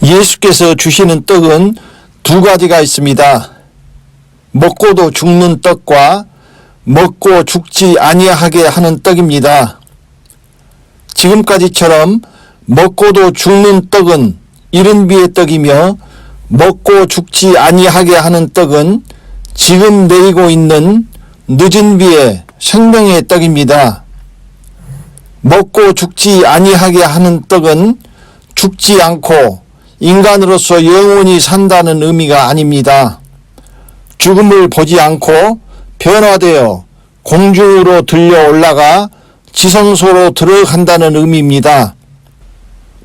예수께서 주시는 떡은 두 가지가 있습니다. 먹고도 죽는 떡과 먹고 죽지 아니하게 하는 떡입니다. 지금까지처럼 먹고도 죽는 떡은 이른 비의 떡이며 먹고 죽지 아니하게 하는 떡은 지금 내리고 있는 늦은 비의 생명의 떡입니다. 먹고 죽지 아니하게 하는 떡은 죽지 않고 인간으로서 영원히 산다는 의미가 아닙니다. 죽음을 보지 않고 변화되어 공중으로 들려 올라가 지성소로 들어간다는 의미입니다.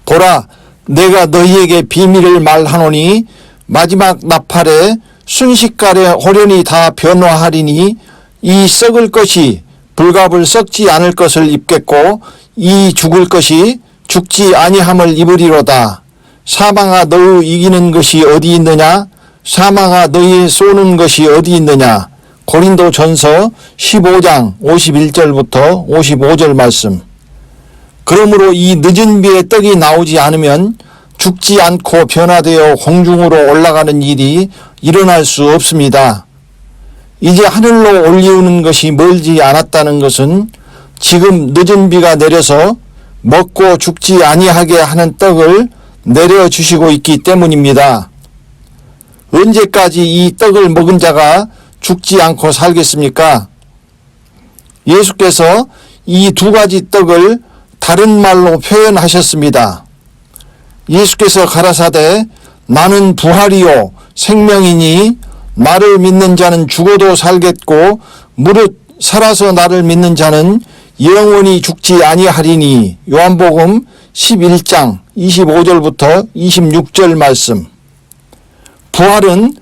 보라, 내가 너희에게 비밀을 말하노니 마지막 나팔에 순식간에 호련히 다 변화하리니 이 썩을 것이 불갑을 썩지 않을 것을 입겠고 이 죽을 것이 죽지 아니함을 입으리로다. 사망아, 너희 이기는 것이 어디 있느냐? 사망아, 너희 쏘는 것이 어디 있느냐? 고린도전서 15장 51절부터 55절 말씀. 그러므로 이 늦은 비의 떡이 나오지 않으면 죽지 않고 변화되어 공중으로 올라가는 일이 일어날 수 없습니다. 이제 하늘로 올리우는 것이 멀지 않았다는 것은 지금 늦은 비가 내려서 먹고 죽지 아니하게 하는 떡을 내려주시고 있기 때문입니다. 언제까지 이 떡을 먹은 자가 죽지 않고 살겠습니까? 예수께서 이 두 가지 떡을 다른 말로 표현하셨습니다. 예수께서 가라사대 나는 부활이요 생명이니 나를 믿는 자는 죽어도 살겠고 무릇 살아서 나를 믿는 자는 영원히 죽지 아니하리니 요한복음 11장 25절부터 26절 말씀. 부활은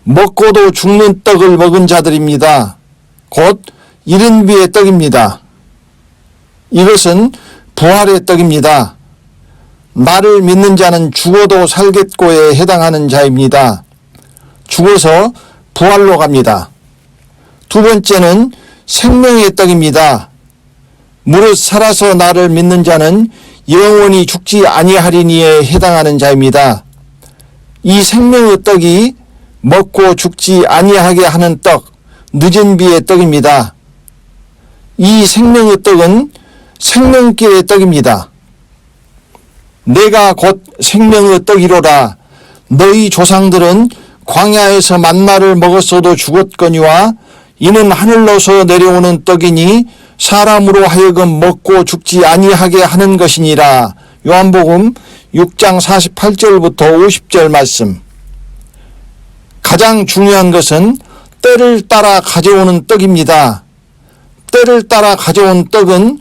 먹고도 죽는 떡을 먹은 자들입니다. 곧 이른 비의 떡입니다. 이것은 부활의 떡입니다. 나를 믿는 자는 죽어도 살겠고에 해당하는 자입니다. 죽어서 부활로 갑니다. 두 번째는 생명의 떡입니다. 무릇 살아서 나를 믿는 자는 영원히 죽지 아니하리니에 해당하는 자입니다. 이 생명의 떡이 먹고 죽지 아니하게 하는 떡, 늦은 비의 떡입니다. 이 생명의 떡은 생명길의 떡입니다. 내가 곧 생명의 떡이로라. 너희 조상들은 광야에서 만나를 먹었어도 죽었거니와 이는 하늘로서 내려오는 떡이니 사람으로 하여금 먹고 죽지 아니하게 하는 것이니라. 요한복음 6장 48절부터 50절 말씀. 가장 중요한 것은 때를 따라 가져오는 떡입니다. 때를 따라 가져온 떡은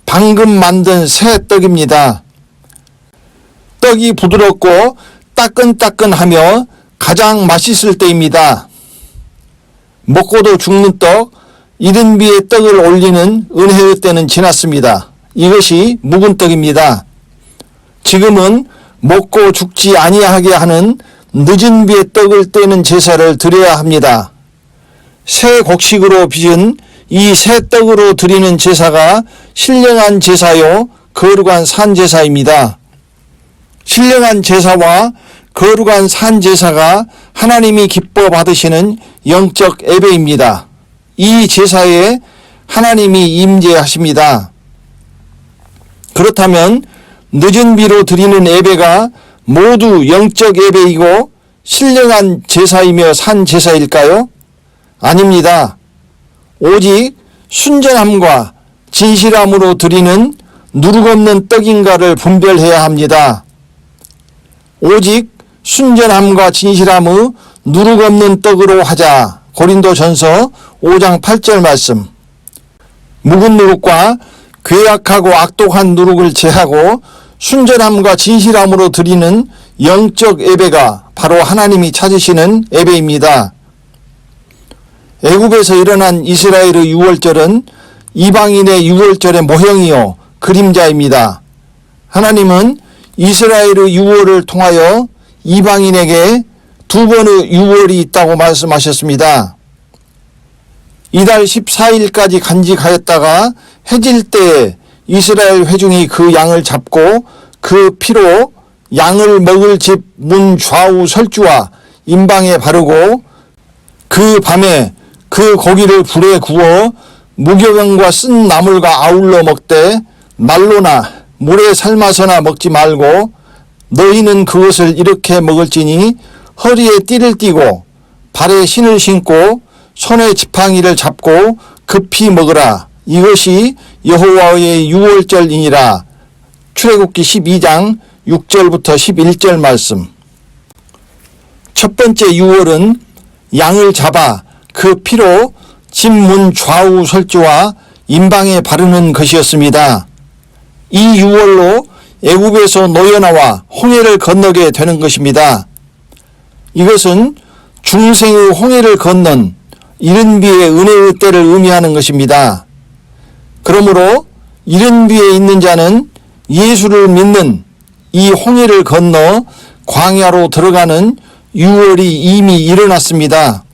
방금 만든 새 떡입니다. 떡이 부드럽고 따끈따끈하며 가장 맛있을 때입니다. 먹고도 죽는 떡, 이른 비의 떡을 올리는 은혜의 때는 지났습니다. 이것이 묵은 떡입니다. 지금은 먹고 죽지 아니하게 하는 늦은 비의 떡을 떼는 제사를 드려야 합니다. 새 곡식으로 빚은 이 새 떡으로 드리는 제사가 신령한 제사요 거룩한 산제사입니다. 신령한 제사와 거룩한 산제사가 하나님이 기뻐 받으시는 영적 예배입니다. 이 제사에 하나님이 임재하십니다. 그렇다면 늦은 비로 드리는 예배가 모두 영적 예배이고 신령한 제사이며 산제사일까요? 아닙니다. 오직 순전함과 진실함으로 드리는 누룩없는 떡인가를 분별해야 합니다. 오직 순전함과 진실함의 누룩없는 떡으로 하자. 고린도전서 5장 8절 말씀. 묵은 누룩과 괴악하고 악독한 누룩을 제하고 순전함과 진실함으로 드리는 영적 예배가 바로 하나님이 찾으시는 예배입니다. 애굽에서 일어난 이스라엘의 유월절은 이방인의 유월절의 모형이요 그림자입니다. 하나님은 이스라엘의 유월을 통하여 이방인에게 두 번의 유월이 있다고 말씀하셨습니다. 이달 14일까지 간직하였다가 해질 때에 이스라엘 회중이 그 양을 잡고 그 피로 양을 먹을 집 문 좌우 설주와 임방에 바르고 그 밤에 그 고기를 불에 구워 무교병과 쓴 나물과 아울러 먹되 날로나 물에 삶아서나 먹지 말고 너희는 그것을 이렇게 먹을지니 허리에 띠를 띠고 발에 신을 신고 손에 지팡이를 잡고 급히 먹으라. 이것이 여호와의 유월절이니라. 출애굽기 12장 6절부터 11절 말씀. 첫 번째 유월은 양을 잡아 그 피로 집 문 좌우 설주와 임방에 바르는 것이었습니다. 이 유월로 애굽에서 노여나와 홍해를 건너게 되는 것입니다. 이것은 중생의 홍해를 건넌 이른 비의 은혜의 때를 의미하는 것입니다. 그러므로 이른 비에 있는 자는 예수를 믿는 이 홍해를 건너 광야로 들어가는 유월이 이미 일어났습니다.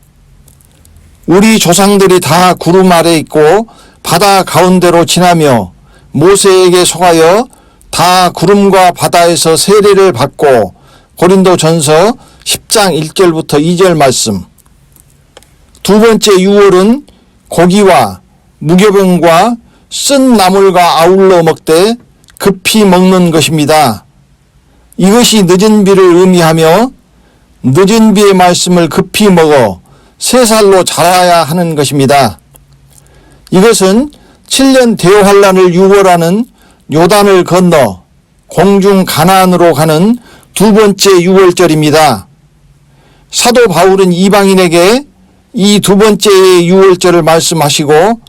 우리 조상들이 다 구름 아래 있고 바다 가운데로 지나며 모세에게 속하여 다 구름과 바다에서 세례를 받고 고린도전서 10장 1절부터 2절 말씀. 두 번째 유월은 고기와 무교병과 쓴 나물과 아울러 먹되 급히 먹는 것입니다. 이것이 늦은 비를 의미하며 늦은 비의 말씀을 급히 먹어 3살로 자라야 하는 것입니다. 이것은 7년 대환란을 유월하는 요단을 건너 공중 가나안으로 가는 두 번째 유월절입니다. 사도 바울은 이방인에게 이 두 번째의 유월절을 말씀하시고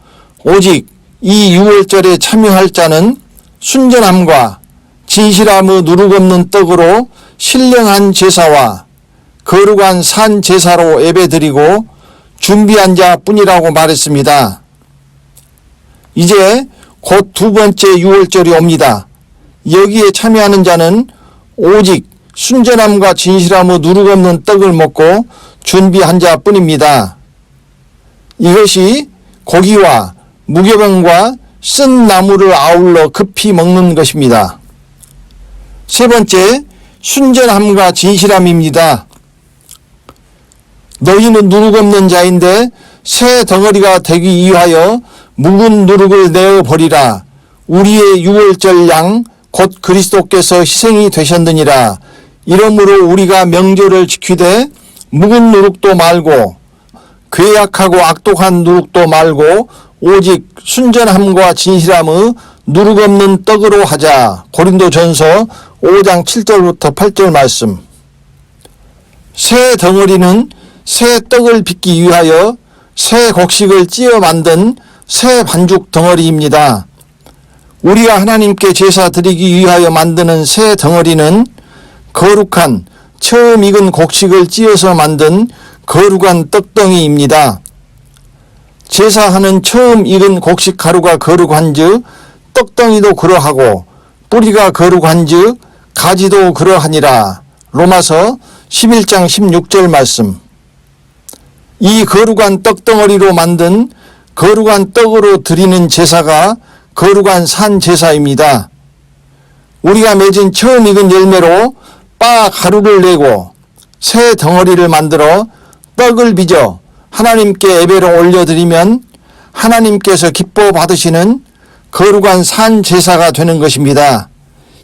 오직 이 유월절에 참여할 자는 순전함과 진실함의 누룩없는 떡으로 신령한 제사와 거룩한 산 제사로 예배드리고 준비한 자뿐이라고 말했습니다. 이제 곧 두 번째 유월절이 옵니다. 여기에 참여하는 자는 오직 순전함과 진실함의 누룩없는 떡을 먹고 준비한 자뿐입니다. 이것이 고기와 무교병과 쓴 나물을 아울러 급히 먹는 것입니다. 세 번째, 순전함과 진실함입니다. 너희는 누룩없는 자인데 새 덩어리가 되기 위하여 묵은 누룩을 내어버리라. 우리의 유월절 양 곧 그리스도께서 희생이 되셨느니라. 이러므로 우리가 명절을 지키되 묵은 누룩도 말고 괴약하고 악독한 누룩도 말고 오직 순전함과 진실함의 누룩없는 떡으로 하자. 고린도전서 5장 7절부터 8절 말씀. 새 덩어리는 새 떡을 빚기 위하여 새 곡식을 찧어 만든 새 반죽 덩어리입니다. 우리가 하나님께 제사 드리기 위하여 만드는 새 덩어리는 거룩한 처음 익은 곡식을 찧어서 만든 거룩한 떡덩이입니다. 제사하는 처음 익은 곡식 가루가 거룩한즉 떡덩이도 그러하고 뿌리가 거룩한즉 가지도 그러하니라. 로마서 11장 16절 말씀. 이 거룩한 떡덩어리로 만든 거룩한 떡으로 드리는 제사가 거룩한 산 제사입니다. 우리가 맺은 처음 익은 열매로 빠 가루를 내고 새 덩어리를 만들어 떡을 빚어 하나님께 예배로 올려드리면 하나님께서 기뻐 받으시는 거룩한 산 제사가 되는 것입니다.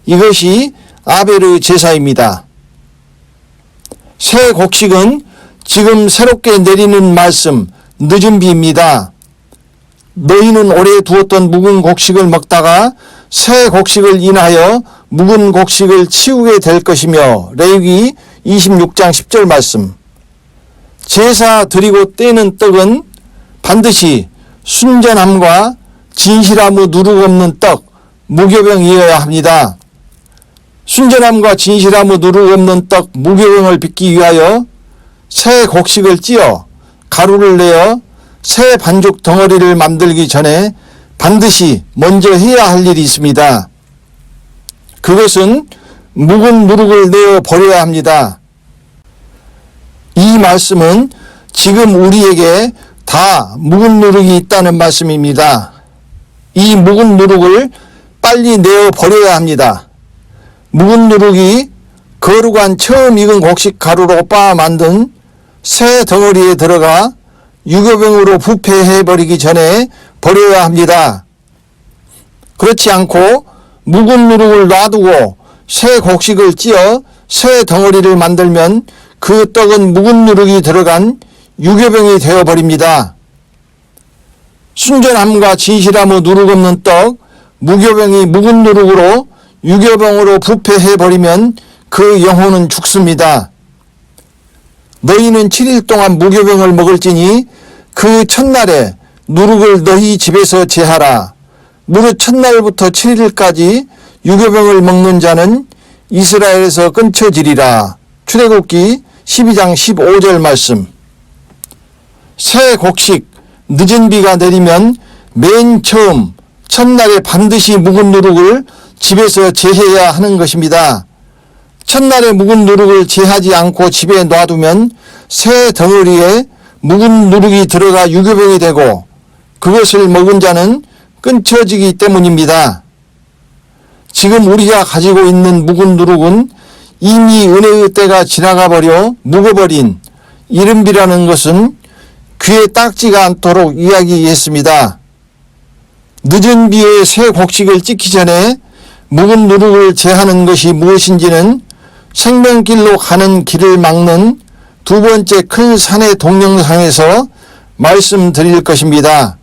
이것이 아벨의 제사입니다. 새 곡식은 지금 새롭게 내리는 말씀, 늦은 비입니다. 너희는 오래 두었던 묵은 곡식을 먹다가 새 곡식을 인하여 묵은 곡식을 치우게 될 것이며 레위기 26장 10절 말씀. 제사 드리고 떼는 떡은 반드시 순전함과 진실함의 누룩없는 떡, 무교병이어야 합니다. 순전함과 진실함의 누룩없는 떡, 무교병을 빚기 위하여 새 곡식을 찧어 가루를 내어 새 반죽 덩어리를 만들기 전에 반드시 먼저 해야 할 일이 있습니다. 그것은 묵은 누룩을 내어 버려야 합니다. 이 말씀은 지금 우리에게 다 묵은 누룩이 있다는 말씀입니다. 이 묵은 누룩을 빨리 내어 버려야 합니다. 묵은 누룩이 거룩한 처음 익은 곡식 가루로 빻아 만든 새 덩어리에 들어가 유교병으로 부패해버리기 전에 버려야 합니다. 그렇지 않고 묵은 누룩을 놔두고 새 곡식을 찧어 새 덩어리를 만들면 그 떡은 묵은 누룩이 들어간 유교병이 되어버립니다. 순전함과 진실함의 누룩 없는 떡, 무교병이 묵은 누룩으로 유교병으로 부패해버리면 그 영혼은 죽습니다. 너희는 7일 동안 무교병을 먹을지니 그 첫날에 누룩을 너희 집에서 제하라. 무릇 첫날부터 7일까지 유교병을 먹는 자는 이스라엘에서 끊쳐지리라. 출애굽기 12장 15절 말씀. 새 곡식, 늦은 비가 내리면 맨 처음 첫날에 반드시 묵은 누룩을 집에서 제해야 하는 것입니다. 첫날에 묵은 누룩을 제하지 않고 집에 놔두면 새 덩어리에 묵은 누룩이 들어가 유교병이 되고 그것을 먹은 자는 끊쳐지기 때문입니다. 지금 우리가 가지고 있는 묵은 누룩은 이미 은혜의 때가 지나가 버려 묵어버린 이른비라는 것은 귀에 딱지가 않도록 이야기했습니다. 늦은 비에 새 곡식을 찢기 전에 묵은 누룩을 제하는 것이 무엇인지는 생명길로 가는 길을 막는 두 번째 큰 산의 동영상에서 말씀드릴 것입니다.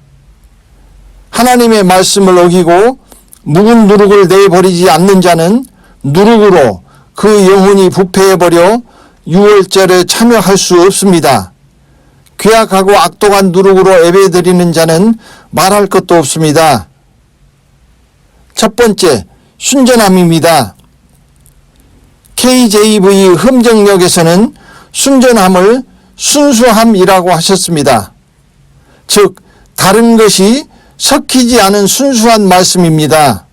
하나님의 말씀을 어기고 묵은 누룩을 내버리지 않는 자는 누룩으로 그 영혼이 부패해버려 유월절에 참여할 수 없습니다. 괴악하고 악독한 누룩으로 예배드리는 자는 말할 것도 없습니다. 첫 번째, 순전함입니다. KJV 흠정역에서는 순전함을 순수함이라고 하셨습니다. 즉, 다른 것이 섞이지 않은 순수한 말씀입니다.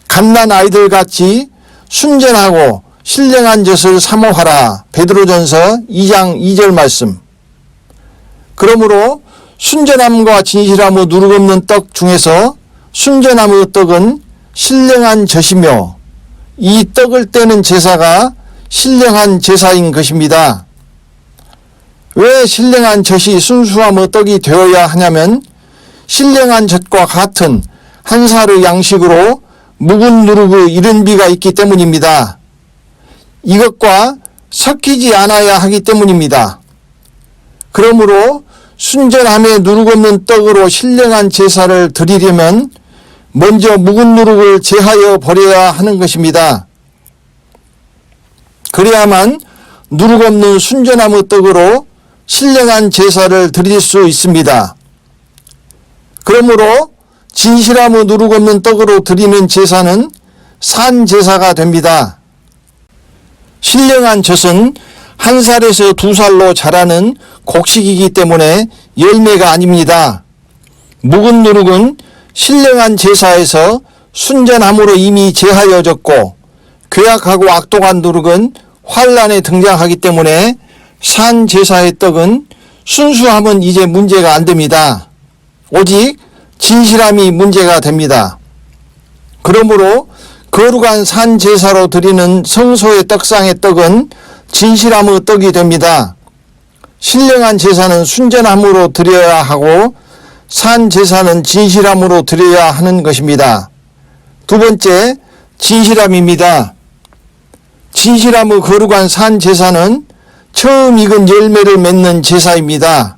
갓난 아이들같이 순전하고 신령한 젖을 사모하라. 베드로전서 2장 2절 말씀. 그러므로 순전함과 진실함의 누룩 없는 떡 중에서 순전함의 떡은 신령한 젖이며 이 떡을 떼는 제사가 신령한 제사인 것입니다. 왜 신령한 젖이 순수함의 떡이 되어야 하냐면 신령한 젖과 같은 한 살의 양식으로 묵은 누룩의 이른비가 있기 때문입니다. 이것과 섞이지 않아야 하기 때문입니다. 그러므로 순전함에 누룩 없는 떡으로 신령한 제사를 드리려면 먼저 묵은 누룩을 제하여 버려야 하는 것입니다. 그래야만 누룩 없는 순전함의 떡으로 신령한 제사를 드릴 수 있습니다. 그러므로 진실함의 누룩 없는 떡으로 드리는 제사는 산 제사가 됩니다. 신령한 젖은 한 살에서 두 살로 자라는 곡식이기 때문에 열매가 아닙니다. 묵은 누룩은 신령한 제사에서 순전함으로 이미 제하여졌고 괴악하고 악독한 누룩은 환란에 등장하기 때문에 산 제사의 떡은 순수함은 이제 문제가 안 됩니다. 오직 진실함이 문제가 됩니다. 그러므로 거룩한 산 제사로 드리는 성소의 떡상의 떡은 진실함의 떡이 됩니다. 신령한 제사는 순전함으로 드려야 하고 산 제사는 진실함으로 드려야 하는 것입니다. 두 번째, 진실함입니다. 진실함의 거룩한 산 제사는 처음 익은 열매를 맺는 제사입니다.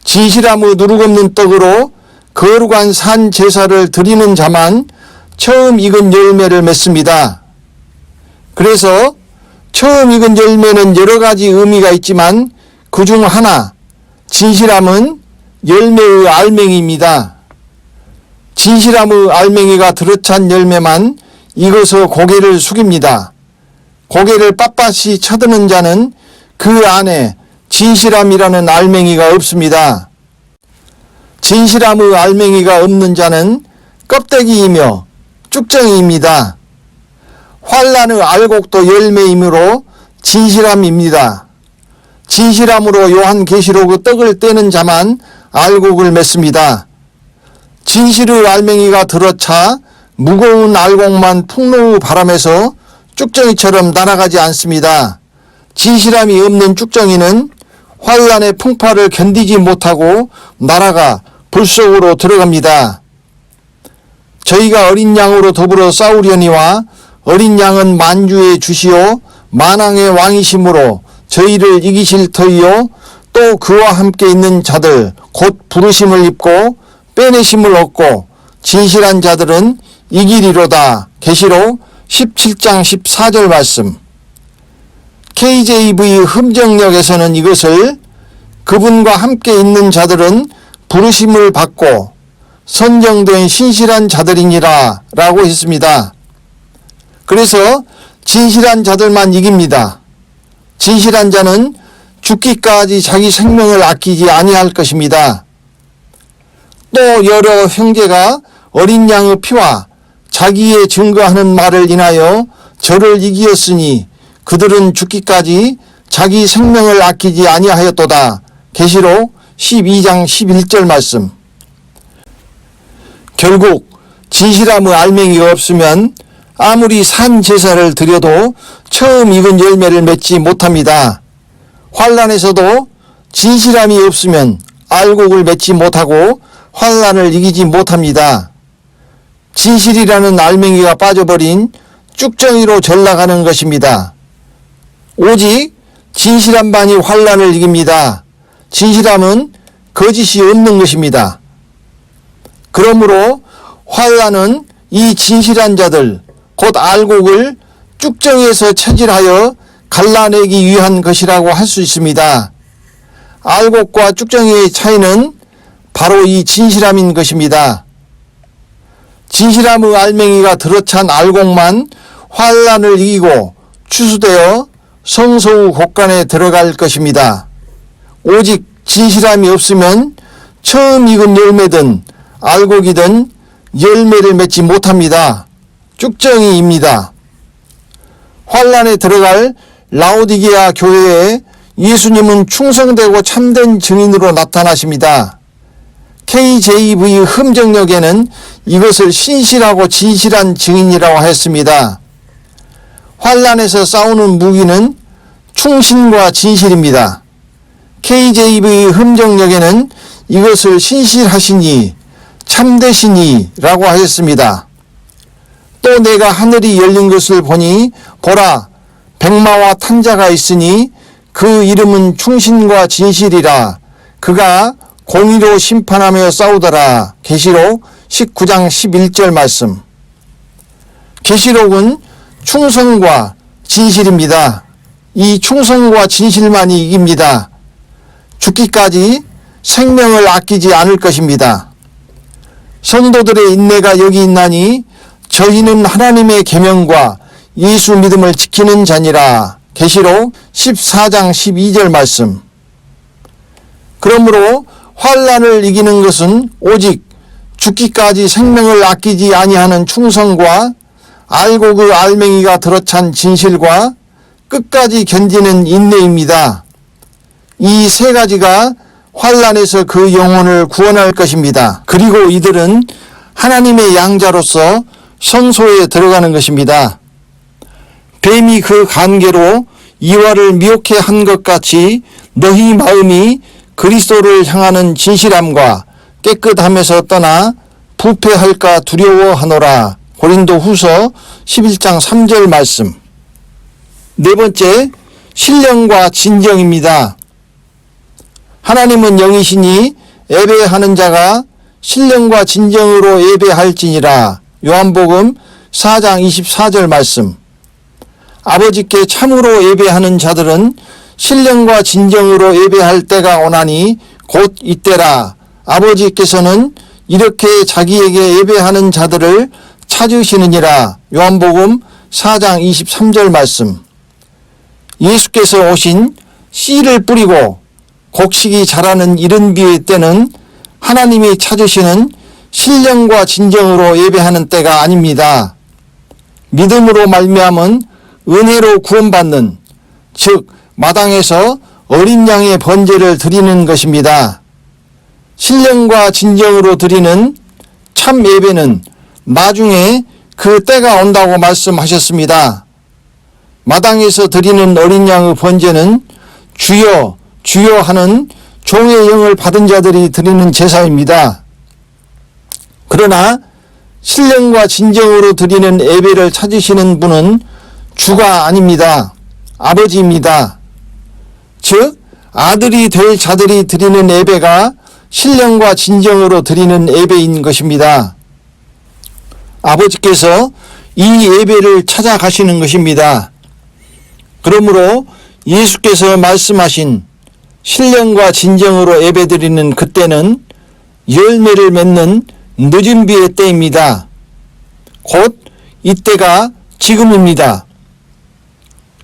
진실함의 누룩 없는 떡으로 거룩한 산 제사를 드리는 자만 처음 익은 열매를 맺습니다. 그래서 처음 익은 열매는 여러 가지 의미가 있지만 그중 하나, 진실함은 열매의 알맹이입니다. 진실함의 알맹이가 들어찬 열매만 익어서 고개를 숙입니다. 고개를 빳빳이 쳐드는 자는 그 안에 진실함이라는 알맹이가 없습니다. 진실함의 알맹이가 없는 자는 껍데기이며 쭉정이입니다. 환란의 알곡도 열매이므로 진실함입니다. 진실함으로 요한계시록의 떡을 떼는 자만 알곡을 맺습니다. 진실의 알맹이가 들어차 무거운 알곡만 풍로의 바람에서 쭉정이처럼 날아가지 않습니다. 진실함이 없는 쭉정이는 환란의 풍파를 견디지 못하고 날아가 불 속으로 들어갑니다. 저희가 어린 양으로 더불어 싸우려니와 어린 양은 만주의 주시오 만왕의 왕이심으로 저희를 이기실 터이요 또 그와 함께 있는 자들 곧 부르심을 입고 빼내심을 얻고 진실한 자들은 이기리로다. 계시록 17장 14절 말씀. KJV 흠정역에서는 이것을 그분과 함께 있는 자들은 부르심을 받고 선정된 신실한 자들이니라 라고 했습니다. 그래서 진실한 자들만 이깁니다. 진실한 자는 죽기까지 자기 생명을 아끼지 아니할 것입니다. 또 여러 형제가 어린 양의 피와 자기의 증거하는 말을 인하여 저를 이기었으니 그들은 죽기까지 자기 생명을 아끼지 아니하였도다. 계시록 12장 11절 말씀. 결국 진실함의 알맹이가 없으면 아무리 산 제사를 드려도 처음 익은 열매를 맺지 못합니다. 환란에서도 진실함이 없으면 알곡을 맺지 못하고 환란을 이기지 못합니다. 진실이라는 알맹이가 빠져버린 쭉정이로 전락하는 것입니다. 오직 진실함만이 환란을 이깁니다. 진실함은 거짓이 없는 것입니다. 그러므로 환란은 이 진실한 자들 곧 알곡을 쭉정에서 차질하여 갈라내기 위한 것이라고 할 수 있습니다. 알곡과 쭉정이의 차이는 바로 이 진실함인 것입니다. 진실함의 알맹이가 들어찬 알곡만 환란을 이기고 추수되어 성소의 곳간에 들어갈 것입니다. 오직 진실함이 없으면 처음 익은 열매든 알곡이든 열매를 맺지 못합니다. 쭉정이입니다. 환란에 들어갈 라오디게아 교회에 예수님은 충성되고 참된 증인으로 나타나십니다. KJV 흠정역에는 이것을 신실하고 진실한 증인이라고 했습니다. 환란에서 싸우는 무기는 충신과 진실입니다. KJV 흠정역에는 이것을 신실하시니 참되시니 라고 하였습니다. 또 내가 하늘이 열린 것을 보니 보라 백마와 탄자가 있으니 그 이름은 충신과 진실이라. 그가 공의로 심판하며 싸우더라. 계시록 19장 11절 말씀. 계시록은 충성과 진실입니다. 이 충성과 진실만이 이깁니다. 죽기까지 생명을 아끼지 않을 것입니다. 성도들의 인내가 여기 있나니 저희는 하나님의 계명과 예수 믿음을 지키는 자니라. 계시록 14장 12절 말씀. 그러므로 환란을 이기는 것은 오직 죽기까지 생명을 아끼지 아니하는 충성과 알곡의 알맹이가 들어찬 진실과 끝까지 견디는 인내입니다. 이 세 가지가 환란에서 그 영혼을 구원할 것입니다. 그리고 이들은 하나님의 양자로서 성소에 들어가는 것입니다. 뱀이 그 관계로 이와를 미혹해 한 것 같이 너희 마음이 그리스도를 향하는 진실함과 깨끗함에서 떠나 부패할까 두려워하노라. 고린도 후서 11장 3절 말씀. 네 번째, 신령과 진정입니다. 하나님은 영이시니 예배하는 자가 신령과 진정으로 예배할지니라. 요한복음 4장 24절 말씀. 아버지께 참으로 예배하는 자들은 신령과 진정으로 예배할 때가 오나니 곧 이때라. 아버지께서는 이렇게 자기에게 예배하는 자들을 찾으시느니라. 요한복음 4장 23절 말씀. 예수께서 오신 씨를 뿌리고 곡식이 자라는 이른 비의 때는 하나님이 찾으시는 신령과 진정으로 예배하는 때가 아닙니다. 믿음으로 말미암은 은혜로 구원받는, 즉 마당에서 어린 양의 번제를 드리는 것입니다. 신령과 진정으로 드리는 참 예배는 나중에 그 때가 온다고 말씀하셨습니다. 마당에서 드리는 어린 양의 번제는 주여 주여 하는 종의 영을 받은 자들이 드리는 제사입니다. 그러나 신령과 진정으로 드리는 예배를 찾으시는 분은 주가 아닙니다. 아버지입니다. 즉 아들이 될 자들이 드리는 예배가 신령과 진정으로 드리는 예배인 것입니다. 아버지께서 이 예배를 찾아가시는 것입니다. 그러므로 예수께서 말씀하신 신령과 진정으로 예배드리는 그때는 열매를 맺는 늦은 비의 때입니다. 곧 이때가 지금입니다.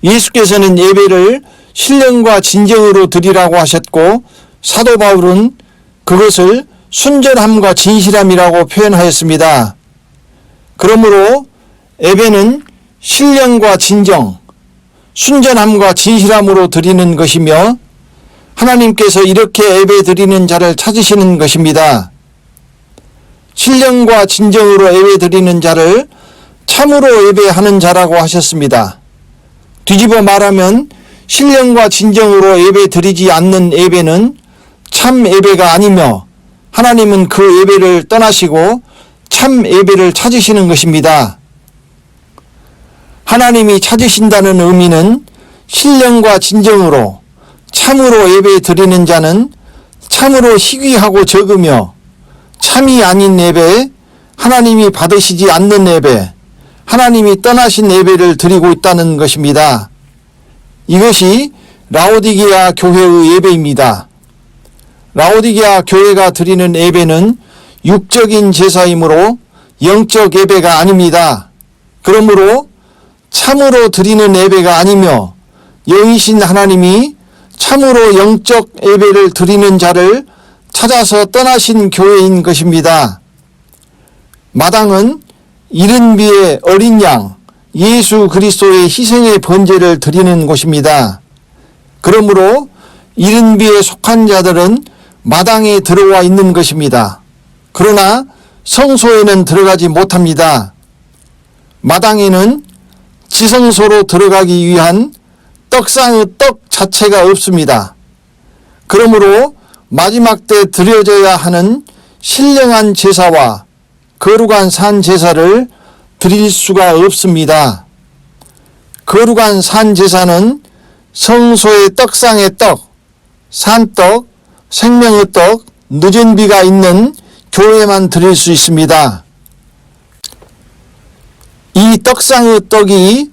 예수께서는 예배를 신령과 진정으로 드리라고 하셨고 사도 바울은 그것을 순전함과 진실함이라고 표현하였습니다. 그러므로 예배는 신령과 진정, 순전함과 진실함으로 드리는 것이며 하나님께서 이렇게 예배 드리는 자를 찾으시는 것입니다. 신령과 진정으로 예배 드리는 자를 참으로 예배하는 자라고 하셨습니다. 뒤집어 말하면 신령과 진정으로 예배 드리지 않는 예배는 참 예배가 아니며 하나님은 그 예배를 떠나시고 참 예배를 찾으시는 것입니다. 하나님이 찾으신다는 의미는 신령과 진정으로 참으로 예배 드리는 자는 참으로 희귀하고 적으며 참이 아닌 예배, 하나님이 받으시지 않는 예배, 하나님이 떠나신 예배를 드리고 있다는 것입니다. 이것이 라오디게아 교회의 예배입니다. 라오디게아 교회가 드리는 예배는 육적인 제사이므로 영적 예배가 아닙니다. 그러므로 참으로 드리는 예배가 아니며 영이신 하나님이 참으로 영적 예배를 드리는 자를 찾아서 떠나신 교회인 것입니다. 마당은 이른 비의 어린 양 예수 그리스도의 희생의 번제를 드리는 곳입니다. 그러므로 이른 비에 속한 자들은 마당에 들어와 있는 것입니다. 그러나 성소에는 들어가지 못합니다. 마당에는 지성소로 들어가기 위한 떡상의 떡 자체가 없습니다. 그러므로 마지막 때 드려져야 하는 신령한 제사와 거룩한 산 제사를 드릴 수가 없습니다. 거룩한 산 제사는 성소의 떡상의 떡, 산떡, 생명의 떡, 늦은 비가 있는 교회만 드릴 수 있습니다. 이 떡상의 떡이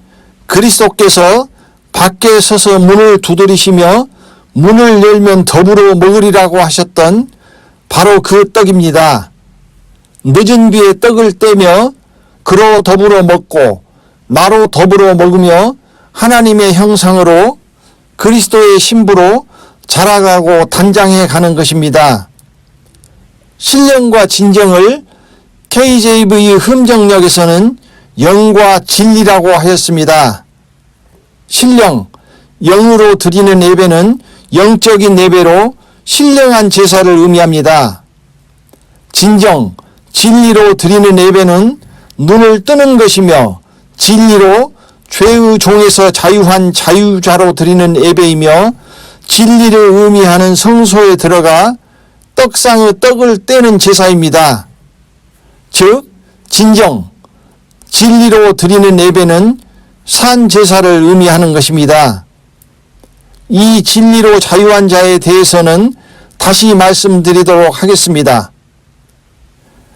그리스도께서 밖에 서서 문을 두드리시며 문을 열면 더불어 먹으리라고 하셨던 바로 그 떡입니다. 늦은 비에 떡을 떼며 그로 더불어 먹고 나로 더불어 먹으며 하나님의 형상으로 그리스도의 신부로 자라가고 단장해 가는 것입니다. 신령과 진정을 KJV 흠정역에서는 영과 진리라고 하였습니다. 신령, 영으로 드리는 예배는 영적인 예배로 신령한 제사를 의미합니다. 진정, 진리로 드리는 예배는 눈을 뜨는 것이며 진리로 죄의 종에서 자유한 자유자로 드리는 예배이며 진리를 의미하는 성소에 들어가 떡상의 떡을 떼는 제사입니다. 즉 진정, 진리로 드리는 예배는 산 제사를 의미하는 것입니다. 이 진리로 자유한 자에 대해서는 다시 말씀드리도록 하겠습니다.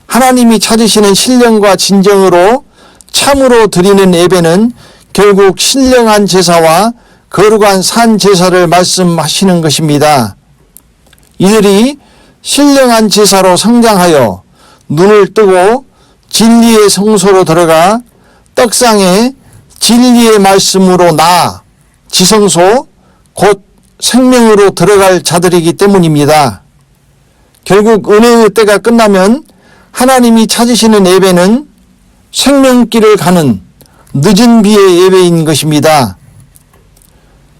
하나님이 찾으시는 신령과 진정으로 참으로 드리는 예배는 결국 신령한 제사와 거룩한 산 제사를 말씀하시는 것입니다. 이들이 신령한 제사로 성장하여 눈을 뜨고 진리의 성소로 들어가 떡상에 진리의 말씀으로 나아 지성소 곧 생명으로 들어갈 자들이기 때문입니다. 결국 은혜의 때가 끝나면 하나님이 찾으시는 예배는 생명길을 가는 늦은 비의 예배인 것입니다.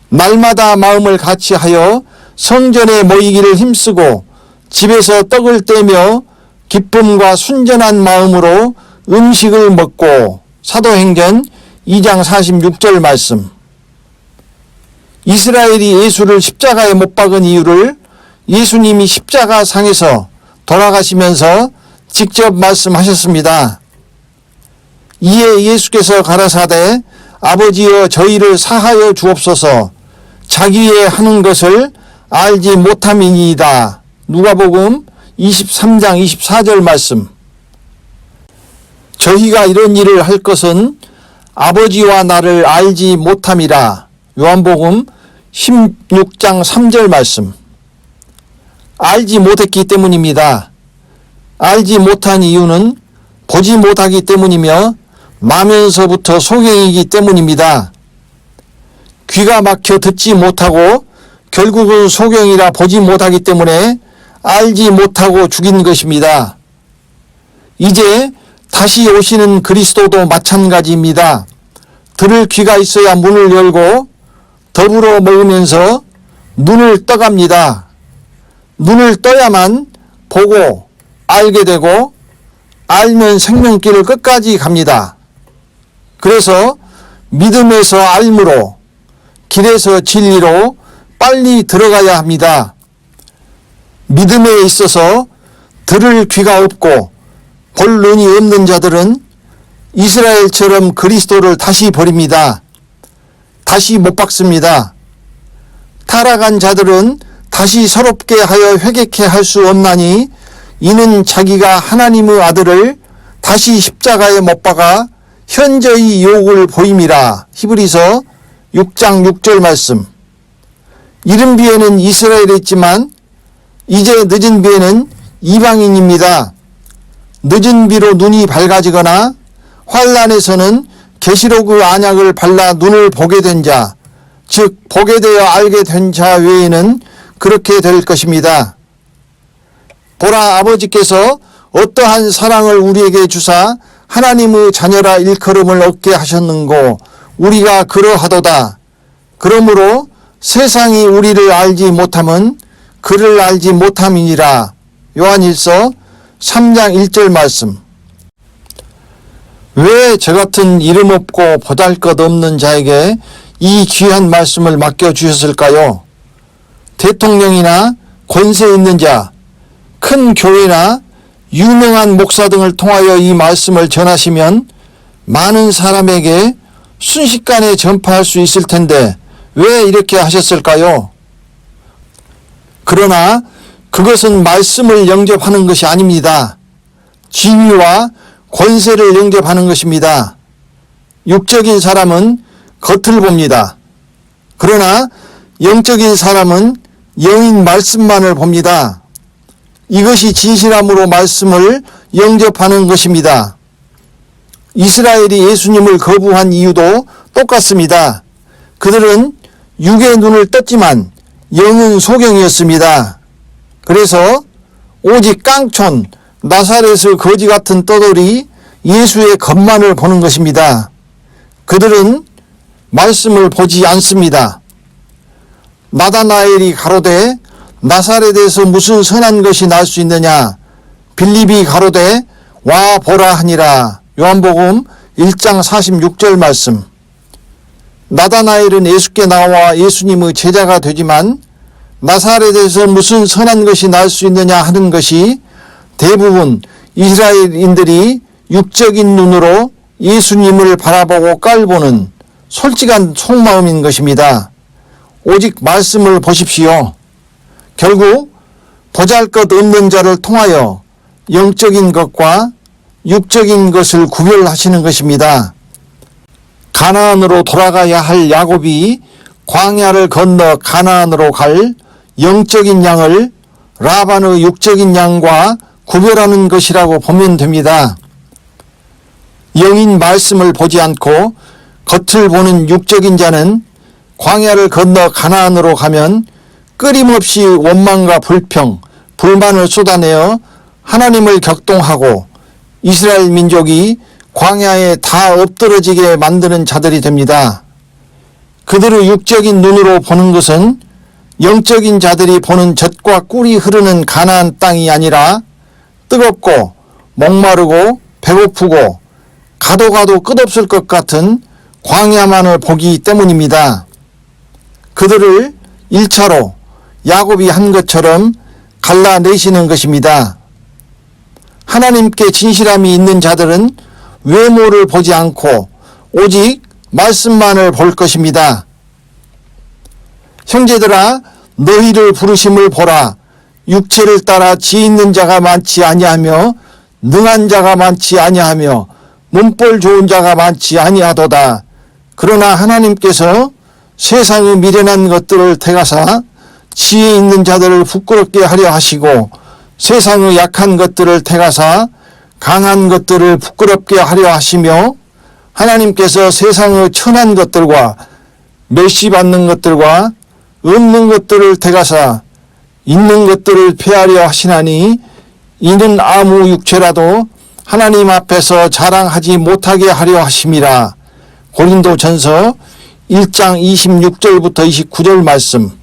날마다 마음을 같이하여 성전에 모이기를 힘쓰고 집에서 떡을 떼며 기쁨과 순전한 마음으로 음식을 먹고 사도행전 2장 46절 말씀 이스라엘이 예수를 십자가에 못 박은 이유를 예수님이 십자가 상에서 돌아가시면서 직접 말씀하셨습니다. 이에 예수께서 가라사대 아버지여 저희를 사하여 주옵소서 자기의 하는 것을 알지 못함이니이다. 누가복음 23장 24절 말씀. 저희가 이런 일을 할 것은 아버지와 나를 알지 못함이라. 요한복음 16장 3절 말씀. 알지 못했기 때문입니다. 알지 못한 이유는 보지 못하기 때문이며 나면서부터 소경이기 때문입니다. 귀가 막혀 듣지 못하고 결국은 소경이라 보지 못하기 때문에 알지 못하고 죽인 것입니다. 이제 다시 오시는 그리스도도 마찬가지입니다. 들을 귀가 있어야 문을 열고 더불어 먹으면서 눈을 떠갑니다. 눈을 떠야만 보고 알게 되고 알면 생명길을 끝까지 갑니다. 그래서 믿음에서 알므로 길에서 진리로 빨리 들어가야 합니다. 믿음에 있어서 들을 귀가 없고 볼 눈이 없는 자들은 이스라엘처럼 그리스도를 다시 버립니다. 다시 못 박습니다. 타락한 자들은 다시 서럽게 하여 회개케 할 수 없나니 이는 자기가 하나님의 아들을 다시 십자가에 못 박아 현저히 욕을 보임이라. 히브리서 6장 6절 말씀. 이른 비에는 이스라엘에 있지만 이제 늦은 비에는 이방인입니다. 늦은 비로 눈이 밝아지거나 환란에서는 계시록의 안약을 발라 눈을 보게 된 자, 즉 보게 되어 알게 된 자 외에는 그렇게 될 것입니다. 보라, 아버지께서 어떠한 사랑을 우리에게 주사 하나님의 자녀라 일컬음을 얻게 하셨는고 우리가 그러하도다. 그러므로 세상이 우리를 알지 못함은 그를 알지 못함이니라. 요한일서 3장 1절 말씀. 왜 저 같은 이름 없고 보잘것없는 자에게 이 귀한 말씀을 맡겨주셨을까요? 대통령이나 권세 있는 자, 큰 교회나 유명한 목사 등을 통하여 이 말씀을 전하시면 많은 사람에게 순식간에 전파할 수 있을 텐데 왜 이렇게 하셨을까요? 그러나 그것은 말씀을 영접하는 것이 아닙니다. 지위와 권세를 영접하는 것입니다. 육적인 사람은 겉을 봅니다. 그러나 영적인 사람은 영인 말씀만을 봅니다. 이것이 진실함으로 말씀을 영접하는 것입니다. 이스라엘이 예수님을 거부한 이유도 똑같습니다. 그들은 육의 눈을 떴지만 영은 소경이었습니다. 그래서 오직 깡촌 나사렛의 거지 같은 떠돌이 예수의 겉만을 보는 것입니다. 그들은 말씀을 보지 않습니다. 나다나엘이 가로되 나사렛에서 무슨 선한 것이 날 수 있느냐? 빌립이 가로되 와 보라 하니라. 요한복음 1장 46절 말씀. 나다나엘은 예수께 나와 예수님의 제자가 되지만 나사렛에서 무슨 선한 것이 날 수 있느냐 하는 것이 대부분 이스라엘인들이 육적인 눈으로 예수님을 바라보고 깔보는 솔직한 속마음인 것입니다. 오직 말씀을 보십시오. 결국 보잘것없는 자를 통하여 영적인 것과 육적인 것을 구별하시는 것입니다. 가나안으로 돌아가야 할 야곱이 광야를 건너 가나안으로 갈 영적인 양을 라반의 육적인 양과 구별하는 것이라고 보면 됩니다. 영인 말씀을 보지 않고 겉을 보는 육적인 자는 광야를 건너 가나안으로 가면 끊임없이 원망과 불평, 불만을 쏟아내어 하나님을 격동하고 이스라엘 민족이 광야에 다 엎드러지게 만드는 자들이 됩니다. 그들의 육적인 눈으로 보는 것은 영적인 자들이 보는 젖과 꿀이 흐르는 가나안 땅이 아니라 뜨겁고 목마르고 배고프고 가도 끝없을 것 같은 광야만을 보기 때문입니다. 그들을 1차로 야곱이 한 것처럼 갈라내시는 것입니다. 하나님께 진실함이 있는 자들은 외모를 보지 않고 오직 말씀만을 볼 것입니다. 형제들아, 너희를 부르심을 보라. 육체를 따라 지 있는 자가 많지 아니하며 능한 자가 많지 아니하며 몸볼 좋은 자가 많지 아니하도다. 그러나 하나님께서 세상의 미련한 것들을 택하사 지혜 있는 자들을 부끄럽게 하려 하시고 세상의 약한 것들을 택하사 강한 것들을 부끄럽게 하려 하시며 하나님께서 세상의 천한 것들과 멸시받는 것들과 없는 것들을 택하사 있는 것들을 폐하려 하시나니 이는 아무 육체라도 하나님 앞에서 자랑하지 못하게 하려 하심이라. 고린도전서 1장 26절부터 29절 말씀.